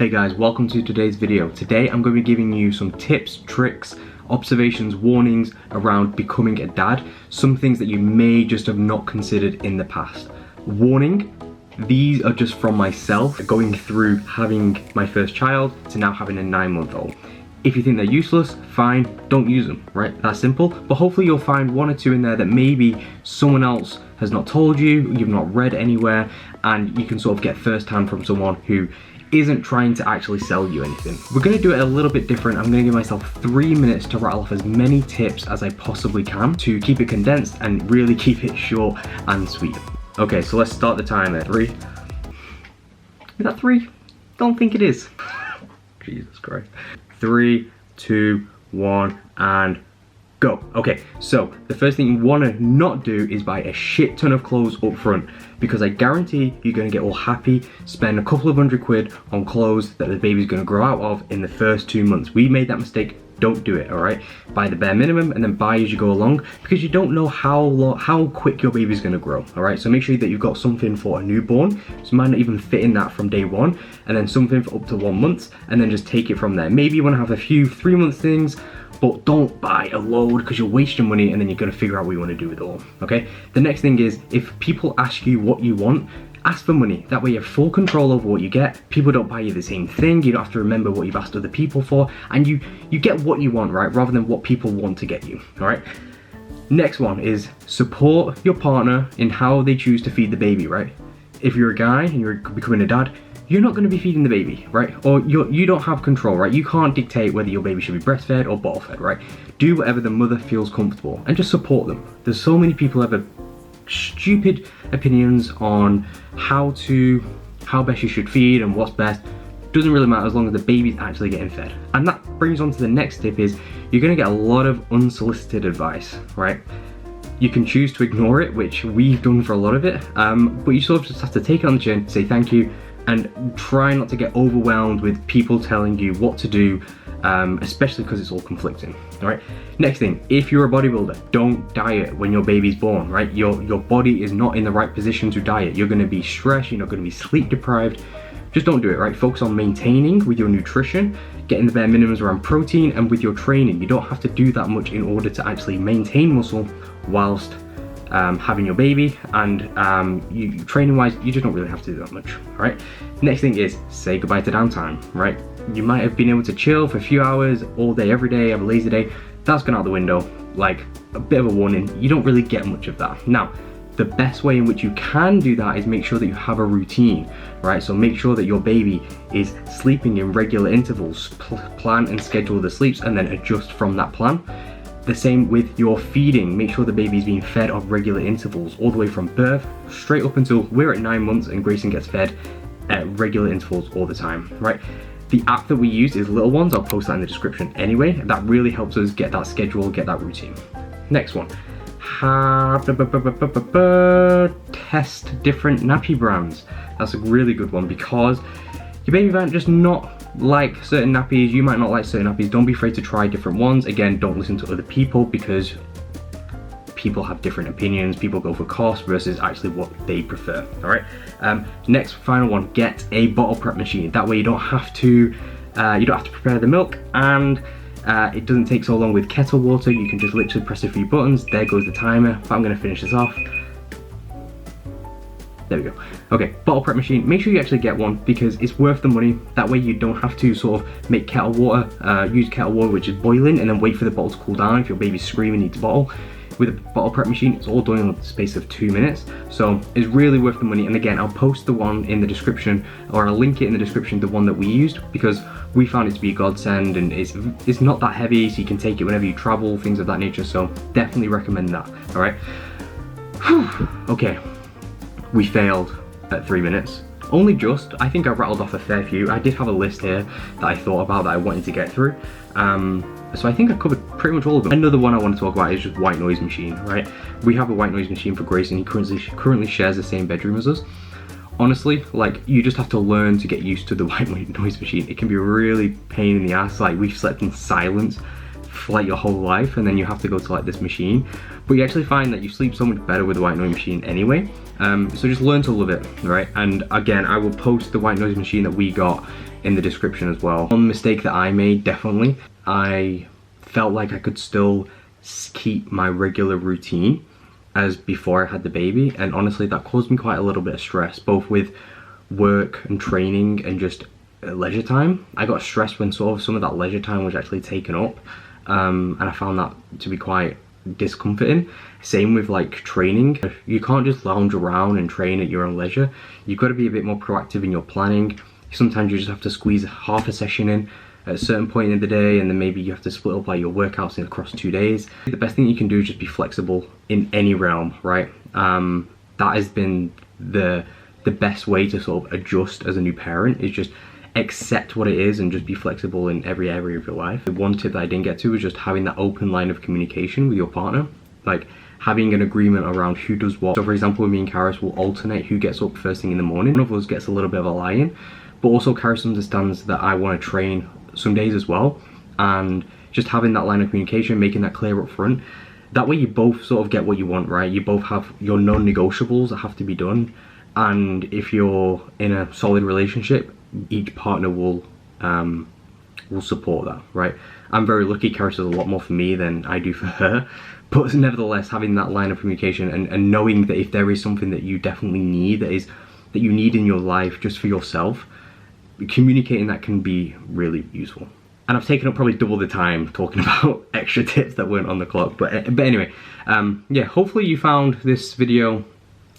Hey guys, welcome to today's video. Today I'm going to be giving you some tips, tricks, observations, warnings around becoming a dad. Some things that you may just have not considered in the past. Warning, these are just from myself going through having my first child to now having a 9-month-old. If you think they're useless, fine, don't use them, right? That's simple. But hopefully you'll find one or two in there that maybe someone else has not told you, you've not read anywhere, and you can sort of get first-hand from someone who isn't trying to actually sell you anything. We're gonna do it a little bit different. I'm gonna give myself 3 minutes to rattle off as many tips as I possibly can to keep it condensed and really keep it short and sweet. Okay, so let's start the timer. 3. Is that 3? Don't think it is. Jesus Christ. 3, 2, 1, and go. Okay, so the first thing you want to not do is buy a shit ton of clothes up front, because I guarantee you're going to get all happy, spend a couple of £100 on clothes that the baby's going to grow out of in the first 2 months. We made that mistake. Don't do it, all right? Buy the bare minimum and then buy as you go along, because you don't know how quick your baby's going to grow, all right? So make sure that you've got something for a newborn, so you might not even fit in that from day one, and then something for up to 1 month, and then just take it from there. Maybe you want to have a few 3-month things, but don't buy a load because you'll waste your money and then you're going to figure out what you want to do with it all, okay? The next thing is, if people ask you what you want, ask for money. That way you have full control over what you get. People don't buy you the same thing. You don't have to remember what you've asked other people for, and you get what you want, right? Rather than what people want to get you, all right? Next one is support your partner in how they choose to feed the baby, right? If you're a guy and you're becoming a dad, you're not going to be feeding the baby, right? Or you don't have control, right? You can't dictate whether your baby should be breastfed or bottle fed, right? Do whatever the mother feels comfortable and just support them. There's so many people who have stupid opinions on how best you should feed and what's best. Doesn't really matter as long as the baby's actually getting fed. And that brings on to the next tip is, you're going to get a lot of unsolicited advice, right? You can choose to ignore it, which we've done for a lot of it, but you sort of just have to take it on the chin, say thank you, and try not to get overwhelmed with people telling you what to do, especially because it's all conflicting, all right? Next thing, if you're a bodybuilder, don't diet when your baby's born, right? Your body is not in the right position to diet. You're gonna be stressed, you're not gonna be sleep deprived. Just don't do it, right? Focus on maintaining with your nutrition, getting the bare minimums around protein, and with your training. You don't have to do that much in order to actually maintain muscle whilst having your baby, and training wise, you just don't really have to do that much, all right? Next thing is, say goodbye to downtime, right? You might have been able to chill for a few hours all day, every day, have a lazy day. That's gone out the window. Like, a bit of a warning, you don't really get much of that. Now, the best way in which you can do that is make sure that you have a routine, right? So make sure that your baby is sleeping in regular intervals. Plan and schedule the sleeps and then adjust from that plan. The same with your feeding. Make sure the baby's being fed on regular intervals, all the way from birth straight up until we're at 9 months and Grayson gets fed at regular intervals all the time, right? The app that we use is Little Ones. I'll post that in the description anyway. That really helps us get that schedule, get that routine. Next one, test different nappy brands. That's a really good one, because your baby might just not like certain nappies, you might not like certain nappies. Don't be afraid to try different ones. Again, don't listen to other people, because people have different opinions. People go for cost versus actually what they prefer, all right? Next, final one, get a bottle prep machine. That way you don't have to prepare the milk, and it doesn't take so long with kettle water. You can just literally press a few buttons. There goes the timer, but I'm gonna finish this off. There we go. Okay, bottle prep machine. Make sure you actually get one, because it's worth the money. That way you don't have to sort of make kettle water, use kettle water which is boiling, and then wait for the bottle to cool down if your baby's screaming needs a bottle. With a bottle prep machine, it's all done in the space of 2 minutes. So it's really worth the money. And again, I'll post the one in the description, or I'll link it in the description, the one that we used, because we found it to be a godsend, and it's not that heavy, so you can take it whenever you travel, things of that nature. So definitely recommend that, all right? Whew. Okay. We failed at 3 minutes. Only just. I think I rattled off a fair few. I did have a list here that I thought about that I wanted to get through. So I think I covered pretty much all of them. Another one I want to talk about is just white noise machine, right? We have a white noise machine for Grayson. He currently shares the same bedroom as us. Honestly, like, you just have to learn to get used to the white noise machine. It can be a really pain in the ass. Like, we've slept in silence for like your whole life, and then you have to go to like this machine. But you actually find that you sleep so much better with the white noise machine anyway. So just learn to love it, right? And again, I will post the white noise machine that we got in the description as well. One mistake that I made, definitely, I felt like I could still keep my regular routine as before I had the baby, and honestly that caused me quite a little bit of stress, both with work and training and just leisure time. I got stressed when sort of some of that leisure time was actually taken up, and I found that to be quite discomforting. Same with like training. You can't just lounge around and train at your own leisure. You've got to be a bit more proactive in your planning. Sometimes you just have to squeeze half a session in at a certain point in the day, and then maybe you have to split up like your workouts in across 2 days. The best thing you can do is just be flexible in any realm, right? That has been the best way to sort of adjust as a new parent, is just accept what it is and just be flexible in every area of your life. The one tip that I didn't get to was just having that open line of communication with your partner, like having an agreement around who does what. So for example, me and Karis will alternate who gets up first thing in the morning. One of us gets a little bit of a lie-in, but also Karis understands that I want to train some days as well, and just having that line of communication, making that clear up front. That way you both sort of get what you want, right? You both have your non-negotiables that have to be done, and if you're in a solid relationship, each partner will support that, right? I'm very lucky. Karis does a lot more for me than I do for her, but nevertheless, having that line of communication and knowing that if there is something that you definitely need, that you need in your life just for yourself, communicating that can be really useful. And I've taken up probably double the time talking about extra tips that weren't on the clock, but anyway, yeah, hopefully you found this video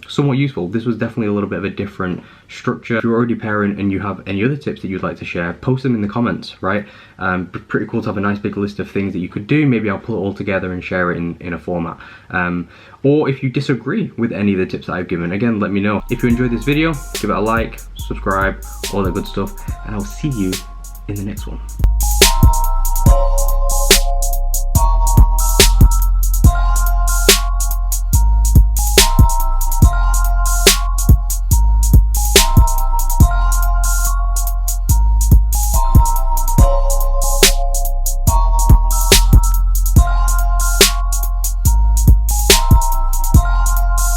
somewhat useful. This was definitely a little bit of a different structure. If you're already a parent and you have any other tips that you'd like to share, post them in the comments, right? Pretty cool to have a nice big list of things that you could do. Maybe I'll pull it all together and share it in a format. Or if you disagree with any of the tips that I've given, again, let me know. If you enjoyed this video, give it a like, subscribe, all that good stuff, and I'll see you in the next one.